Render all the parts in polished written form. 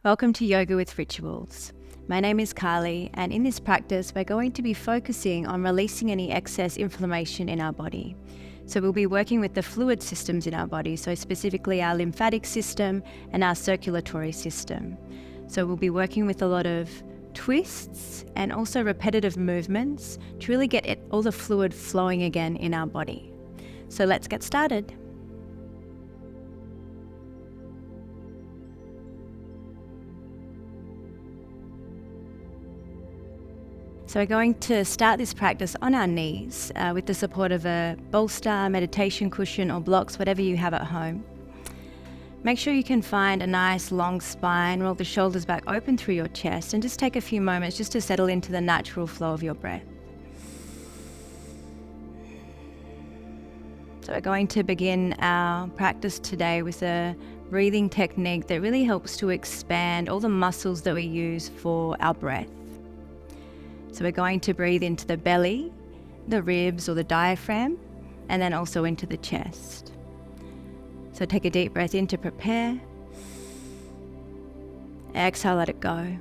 Welcome to Yoga with Rituals. My name is Carly, and in this practice we're going to be focusing on releasing any excess inflammation in our body. So we'll be working with the fluid systems in our body, so specifically our lymphatic system and our circulatory system. So we'll be working with a lot of twists and also repetitive movements to really get all the fluid flowing again in our body. So let's get started. So we're going to start this practice on our knees with the support of a bolster, meditation cushion or blocks, whatever you have at home. Make sure you can find a nice long spine, roll the shoulders back open through your chest, and just take a few moments just to settle into the natural flow of your breath. So we're going to begin our practice today with a breathing technique that really helps to expand all the muscles that we use for our breath. So we're going to breathe into the belly, the ribs or the diaphragm, and then also into the chest. So take a deep breath in to prepare. Exhale, let it go.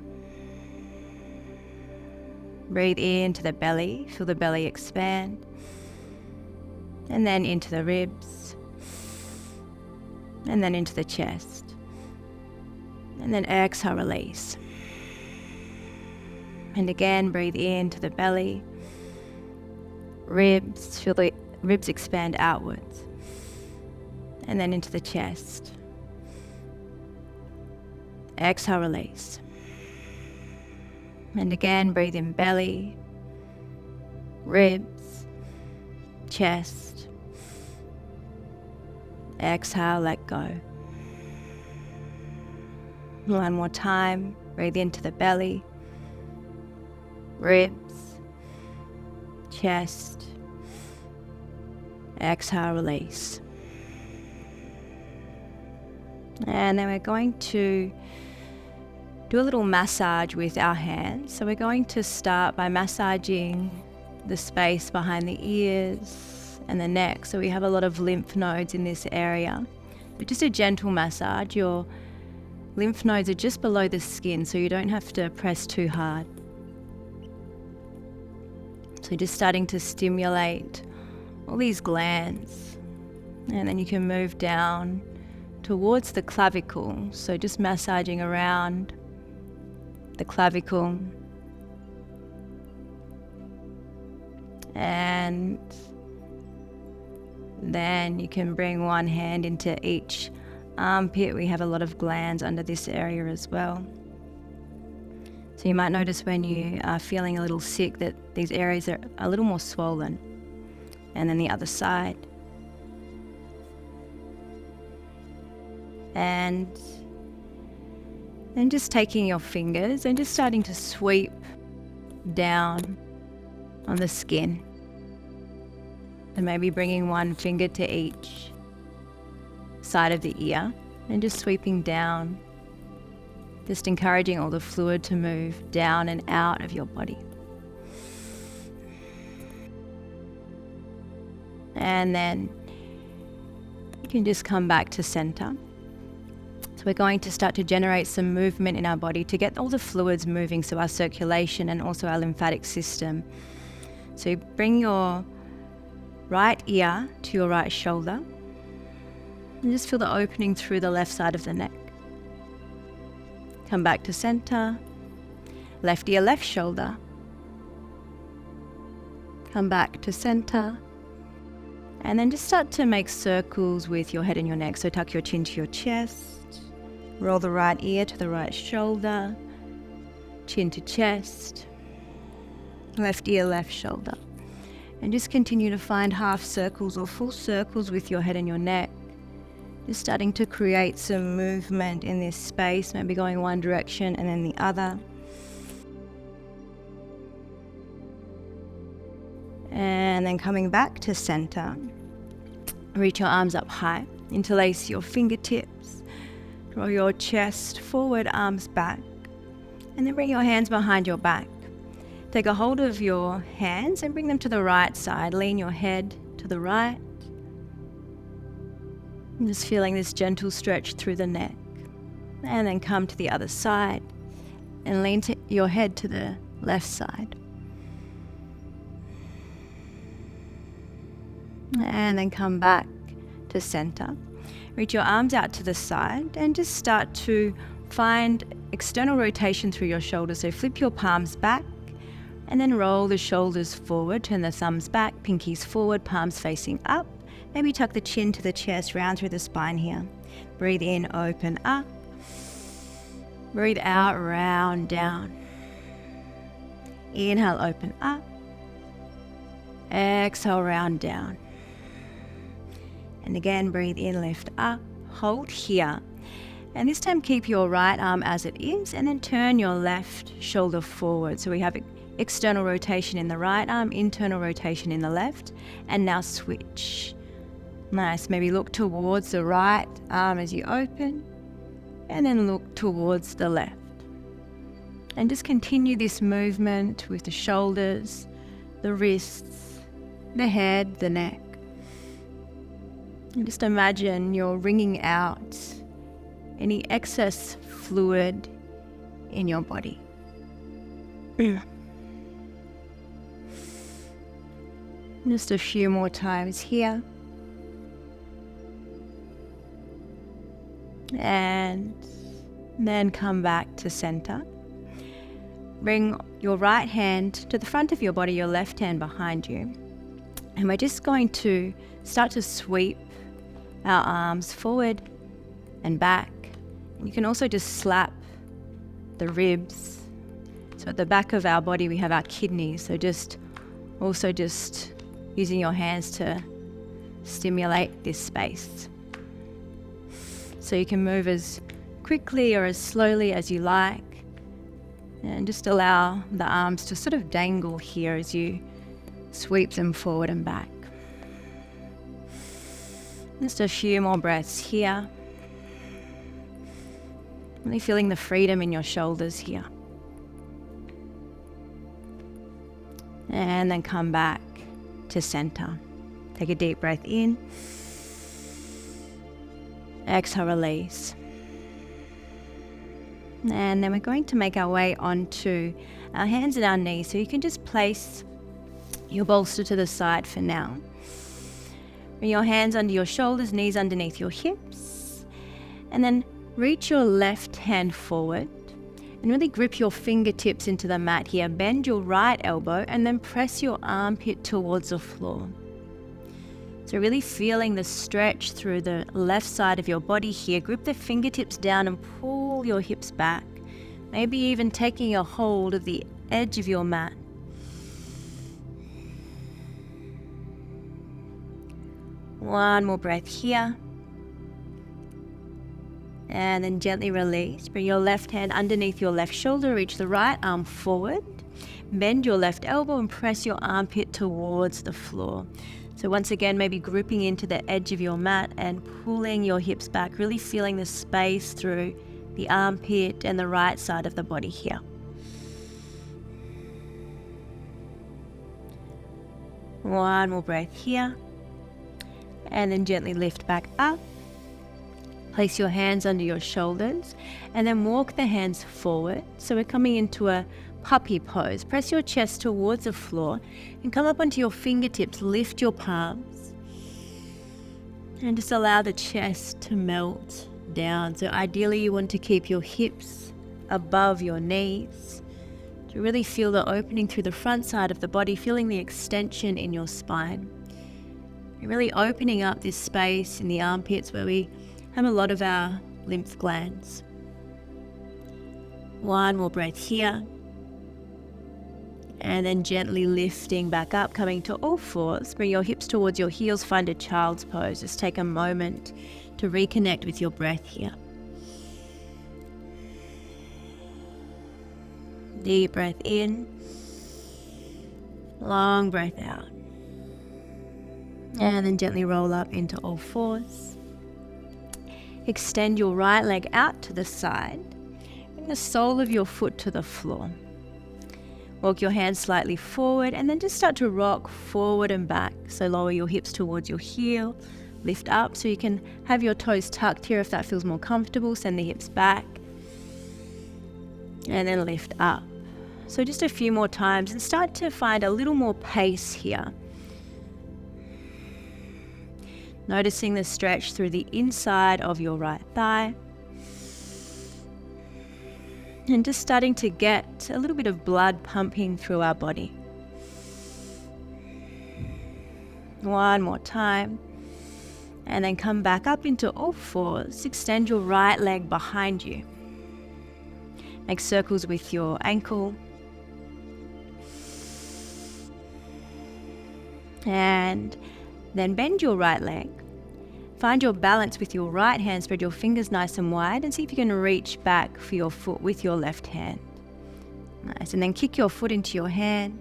Breathe into the belly, feel the belly expand. And then into the ribs. And then into the chest. And then exhale, release. And again, breathe into the belly, ribs, feel the ribs expand outwards, and then into the chest. Exhale, release. And again, breathe in belly, ribs, chest. Exhale, let go. One more time, breathe into the belly, ribs, chest. Exhale, release. And then we're going to do a little massage with our hands. So we're going to start by massaging the space behind the ears and the neck. So we have a lot of lymph nodes in this area. But just a gentle massage. Your lymph nodes are just below the skin, so you don't have to press too hard. So just starting to stimulate all these glands, and then you can move down towards the clavicle. So just massaging around the clavicle, and then you can bring one hand into each armpit. We have a lot of glands under this area as well. So you might notice when you are feeling a little sick that these areas are a little more swollen. And then the other side. And then just taking your fingers and just starting to sweep down on the skin. And maybe bringing one finger to each side of the ear and just sweeping down. Just encouraging all the fluid to move down and out of your body. And then you can just come back to center. So we're going to start to generate some movement in our body to get all the fluids moving, so our circulation and also our lymphatic system. So you bring your right ear to your right shoulder and just feel the opening through the left side of the neck. Come back to center, left ear, left shoulder. Come back to center. And then just start to make circles with your head and your neck. So tuck your chin to your chest, roll the right ear to the right shoulder, chin to chest, left ear, left shoulder. And just continue to find half circles or full circles with your head and your neck. Just starting to create some movement in this space, maybe going one direction and then the other. And then coming back to center. Reach your arms up high, interlace your fingertips, draw your chest forward, arms back, and then bring your hands behind your back. Take a hold of your hands and bring them to the right side. Lean your head to the right. And just feeling this gentle stretch through the neck. And then come to the other side and lean your head to the left side. And then come back to center. Reach your arms out to the side and just start to find external rotation through your shoulders. So flip your palms back and then roll the shoulders forward. Turn the thumbs back, pinkies forward, palms facing up. Maybe tuck the chin to the chest, round through the spine here. Breathe in, open up. Breathe out, round down. Inhale, open up. Exhale, round down. And again, breathe in, lift up. Hold here. And this time keep your right arm as it is and then turn your left shoulder forward. So we have external rotation in the right arm, internal rotation in the left. And now switch. Nice. Maybe look towards the right arm as you open. And then look towards the left. And just continue this movement with the shoulders, the wrists, the head, the neck. And just imagine you're wringing out any excess fluid in your body. Just a few more times here. And then come back to center. Bring your right hand to the front of your body, your left hand behind you. And we're just going to start to sweep our arms forward and back. You can also just slap the ribs. So at the back of our body we have our kidneys. So just using your hands to stimulate this space. So you can move as quickly or as slowly as you like. And just allow the arms to sort of dangle here as you sweep them forward and back. Just a few more breaths here. Really feeling the freedom in your shoulders here. And then come back to center. Take a deep breath in. Exhale, release. And then we're going to make our way onto our hands and our knees. So you can just place your bolster to the side for now. Bring your hands under your shoulders, knees underneath your hips. And then reach your left hand forward and really grip your fingertips into the mat here. Bend your right elbow and then press your armpit towards the floor. So really feeling the stretch through the left side of your body here. Grip the fingertips down and pull your hips back. Maybe even taking a hold of the edge of your mat. One more breath here. And then gently release. Bring your left hand underneath your left shoulder. Reach the right arm forward. Bend your left elbow and press your armpit towards the floor. So once again, maybe gripping into the edge of your mat and pulling your hips back, really feeling the space through the armpit and the right side of the body here. One more breath here. And then gently lift back up. Place your hands under your shoulders and then walk the hands forward. So we're coming into a puppy pose. Press your chest towards the floor and come up onto your fingertips. Lift your palms and just allow the chest to melt down. So ideally you want to keep your hips above your knees to really feel the opening through the front side of the body, feeling the extension in your spine. You're really opening up this space in the armpits where we have a lot of our lymph glands. One more breath here. And then gently lifting back up, coming to all fours. Bring your hips towards your heels, find a child's pose. Just take a moment to reconnect with your breath here. Deep breath in. Long breath out. And then gently roll up into all fours. Extend your right leg out to the side. Bring the sole of your foot to the floor. Walk your hands slightly forward and then just start to rock forward and back. So lower your hips towards your heel, lift up. So you can have your toes tucked here if that feels more comfortable. Send the hips back. And then lift up. So just a few more times and start to find a little more pace here. Noticing the stretch through the inside of your right thigh. And just starting to get a little bit of blood pumping through our body. One more time. And then come back up into all fours. Extend your right leg behind you. Make circles with your ankle. And then bend your right leg. Find your balance with your right hand. Spread your fingers nice and wide and see if you can reach back for your foot with your left hand. Nice. And then kick your foot into your hand.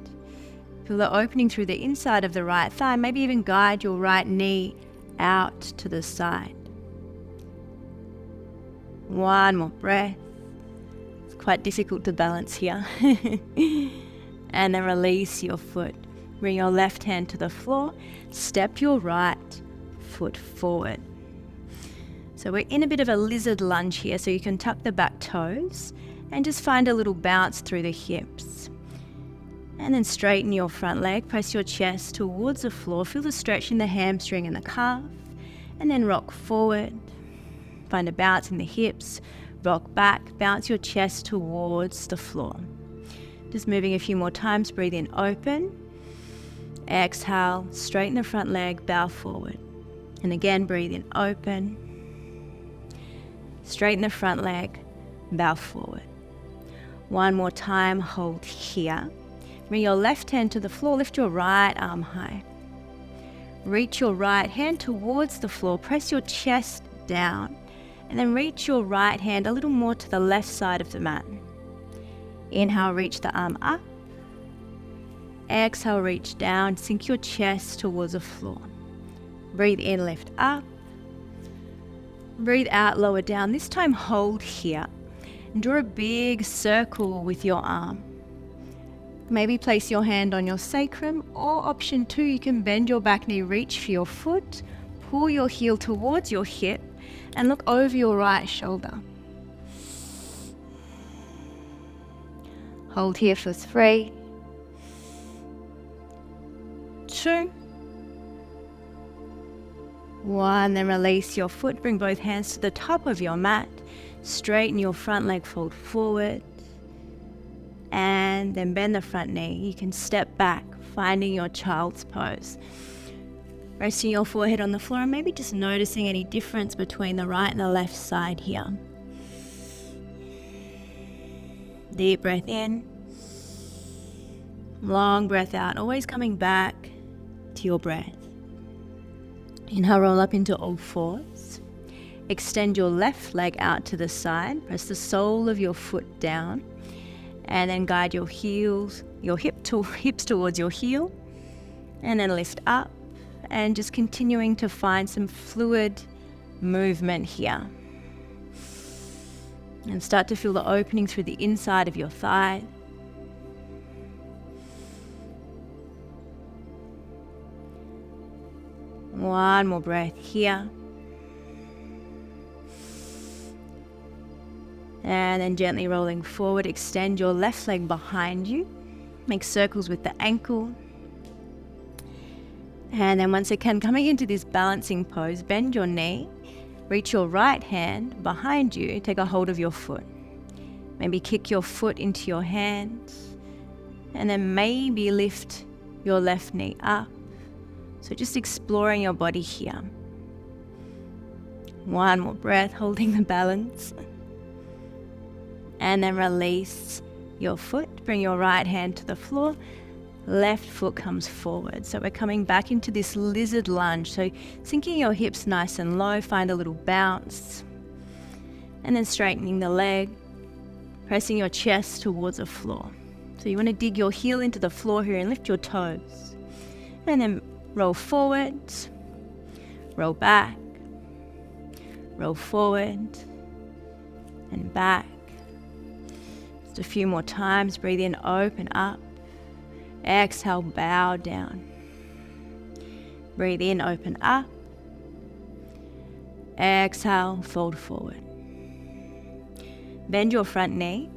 Feel the opening through the inside of the right thigh. Maybe even guide your right knee out to the side. One more breath. It's quite difficult to balance here. And then release your foot. Bring your left hand to the floor. Step your right foot forward. So we're in a bit of a lizard lunge here, so you can tuck the back toes and just find a little bounce through the hips. And then straighten your front leg. Press your chest towards the floor. Feel the stretch in the hamstring and the calf. And then rock forward. Find a bounce in the hips. Rock back. Bounce your chest towards the floor. Just moving a few more times. Breathe in, open. Exhale, straighten the front leg, bow forward. And again, breathe in, open. Straighten the front leg, bow forward. One more time, hold here. Bring your left hand to the floor, lift your right arm high. Reach your right hand towards the floor, press your chest down, and then reach your right hand a little more to the left side of the mat. Inhale, reach the arm up. Exhale, reach down, sink your chest towards the floor. Breathe in, lift up. Breathe out, lower down. This time hold here. And draw a big circle with your arm. Maybe place your hand on your sacrum, or option 2, you can bend your back knee, reach for your foot, pull your heel towards your hip, and look over your right shoulder. Hold here for 3, 2, 1, then release your foot, bring both hands to the top of your mat, straighten your front leg, fold forward, and then bend the front knee. You can step back, finding your child's pose. Resting your forehead on the floor and maybe just noticing any difference between the right and the left side here. Deep breath in, long breath out, always coming back to your breath. Inhale, roll up into all fours. Extend your left leg out to the side. Press the sole of your foot down. And then guide your hips towards your heel. And then lift up. And just continuing to find some fluid movement here. And start to feel the opening through the inside of your thigh. One more breath here. And then gently rolling forward, extend your left leg behind you. Make circles with the ankle. And then once again, coming into this balancing pose, bend your knee. Reach your right hand behind you, take a hold of your foot. Maybe kick your foot into your hand. And then maybe lift your left knee up. So just exploring your body here. One more breath, holding the balance. And then release your foot. Bring your right hand to the floor. Left foot comes forward. So we're coming back into this lizard lunge. So sinking your hips nice and low. Find a little bounce. And then straightening the leg. Pressing your chest towards the floor. So you want to dig your heel into the floor here and lift your toes. And then roll forward, roll back, roll forward, and back. Just a few more times. Breathe in, open up. Exhale, bow down. Breathe in, open up. Exhale, fold forward. Bend your front knee.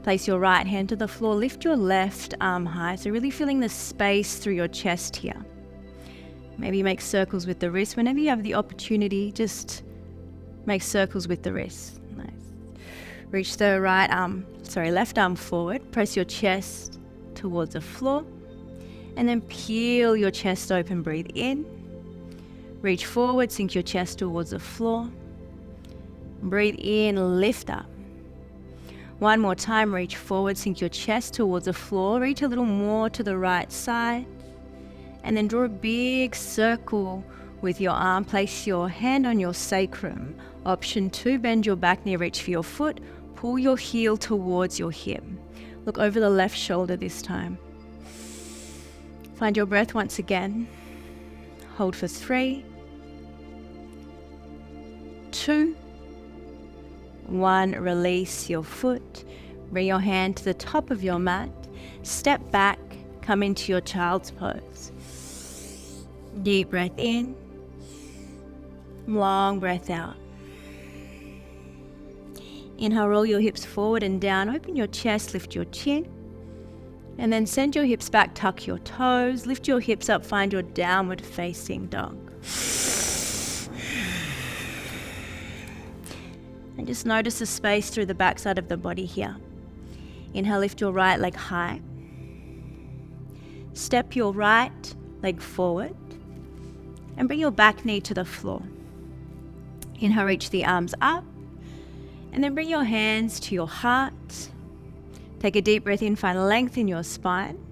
Place your right hand to the floor. Lift your left arm high. So really feeling the space through your chest here. Maybe make circles with the wrist. Whenever you have the opportunity, just make circles with the wrist. Nice. Reach the left arm forward. Press your chest towards the floor. And then peel your chest open. Breathe in. Reach forward. Sink your chest towards the floor. Breathe in. Lift up. One more time. Reach forward. Sink your chest towards the floor. Reach a little more to the right side. And then draw a big circle with your arm. Place your hand on your sacrum. Option 2, bend your back knee, reach for your foot. Pull your heel towards your hip. Look over the left shoulder this time. Find your breath once again. Hold for 3, 2, 1. Release your foot. Bring your hand to the top of your mat. Step back. Come into your child's pose. Deep breath in. Long breath out. Inhale, roll your hips forward and down. Open your chest, lift your chin. And then send your hips back, tuck your toes. Lift your hips up, find your downward facing dog. And just notice the space through the backside of the body here. Inhale, lift your right leg high. Step your right leg forward. And bring your back knee to the floor. Inhale, reach the arms up. And then bring your hands to your heart. Take a deep breath in, find length in your spine.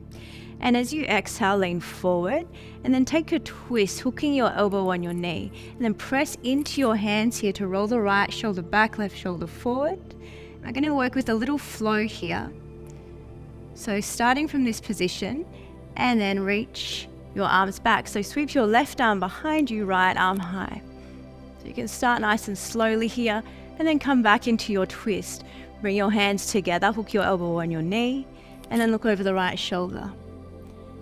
And as you exhale, lean forward. And then take a twist, hooking your elbow on your knee. And then press into your hands here to roll the right shoulder back, left shoulder forward. I'm going to work with a little flow here. So starting from this position, and then reach your arms back. So sweep your left arm behind you, right arm high. So you can start nice and slowly here, and then come back into your twist. Bring your hands together, hook your elbow on your knee, and then look over the right shoulder.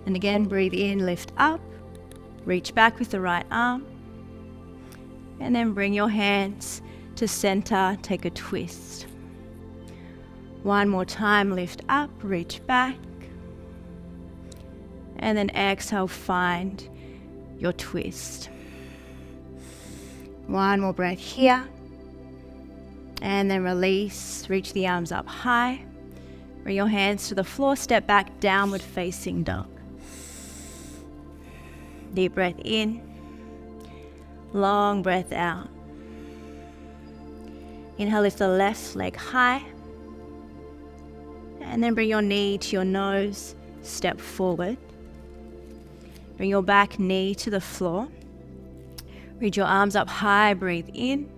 And again, breathe in, lift up, reach back with the right arm, and then bring your hands to center, take a twist. One more time, lift up, reach back, and then exhale, find your twist. One more breath here. And then release, reach the arms up high. Bring your hands to the floor, step back, downward facing dog. Deep breath in. Long breath out. Inhale, lift the left leg high. And then bring your knee to your nose, step forward. Bring your back knee to the floor. Reach your arms up high, breathe in.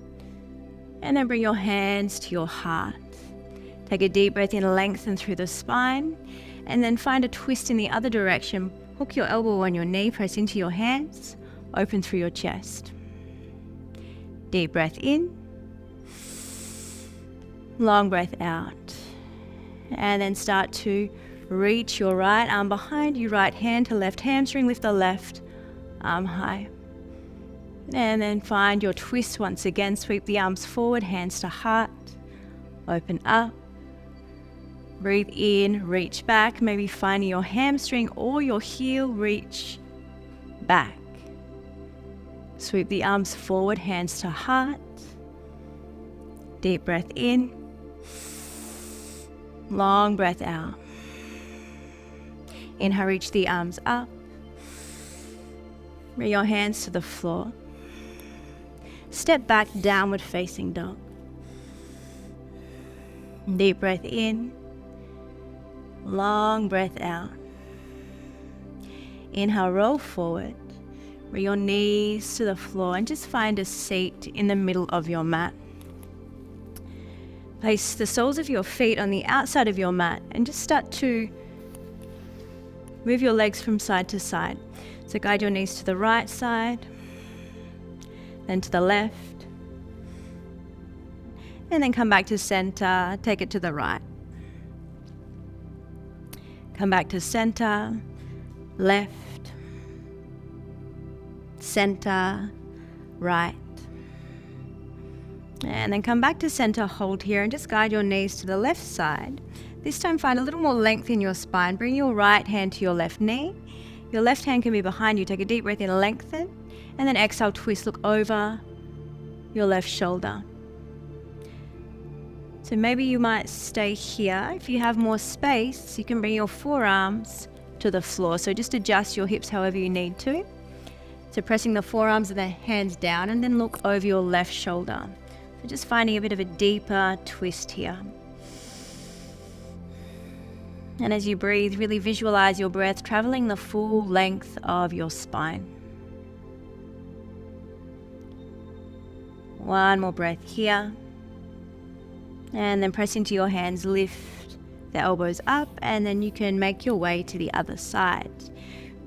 And then bring your hands to your heart. Take a deep breath in, lengthen through the spine. And then find a twist in the other direction. Hook your elbow on your knee, press into your hands. Open through your chest. Deep breath in. Long breath out. And then start to reach your right arm behind you, right hand to left hamstring. Lift the left arm high. And then find your twist once again. Sweep the arms forward, hands to heart. Open up. Breathe in, reach back. Maybe finding your hamstring or your heel, reach back. Sweep the arms forward, hands to heart. Deep breath in. Long breath out. Inhale, reach the arms up. Bring your hands to the floor. Step back, downward facing dog. Deep breath in. Long breath out. Inhale, roll forward. Bring your knees to the floor and just find a seat in the middle of your mat. Place the soles of your feet on the outside of your mat and just start to move your legs from side to side. So guide your knees to the right side, then to the left, and then come back to center, take it to the right. Come back to center, left, center, right, And then come back to center, hold here, and just guide your knees to the left side. This time find a little more length in your spine. Bring your right hand to your left knee. Your left hand can be behind you. Take a deep breath in, lengthen, and then exhale, twist, look over your left shoulder. So maybe you might stay here. If you have more space, you can bring your forearms to the floor. So just adjust your hips however you need to. So pressing the forearms and the hands down, and then look over your left shoulder. So just finding a bit of a deeper twist here. And as you breathe, really visualize your breath traveling the full length of your spine. One more breath here. And then press into your hands, lift the elbows up, and then you can make your way to the other side.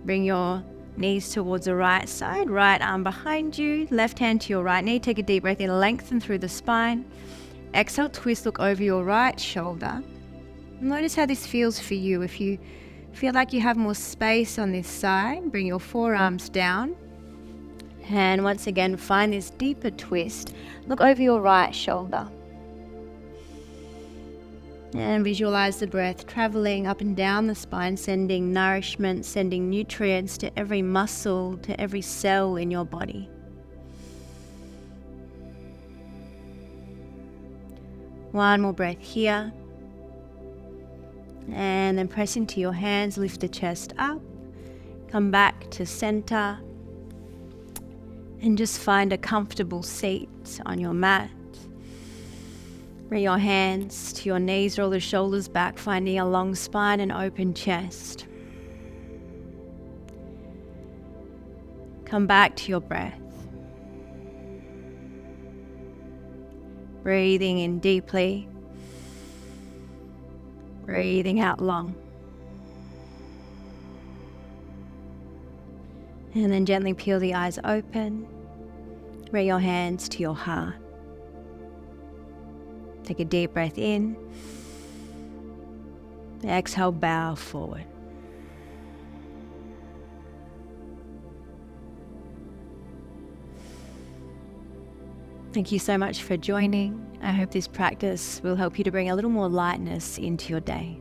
Bring your knees towards the right side, right arm behind you, left hand to your right knee. Take a deep breath in, lengthen through the spine. Exhale, twist, look over your right shoulder. Notice how this feels for you. If you feel like you have more space on this side, bring your forearms down. And once again, find this deeper twist. Look over your right shoulder. And visualize the breath traveling up and down the spine, sending nourishment, sending nutrients to every muscle, to every cell in your body. One more breath here. And then press into your hands, lift the chest up, come back to center, and just find a comfortable seat on your mat. Bring your hands to your knees, roll the shoulders back, finding a long spine and open chest. Come back to your breath. Breathing in deeply, breathing out long. And then gently peel the eyes open. Bring your hands to your heart. Take a deep breath in. Exhale, bow forward. Thank you so much for joining. I hope this practice will help you to bring a little more lightness into your day.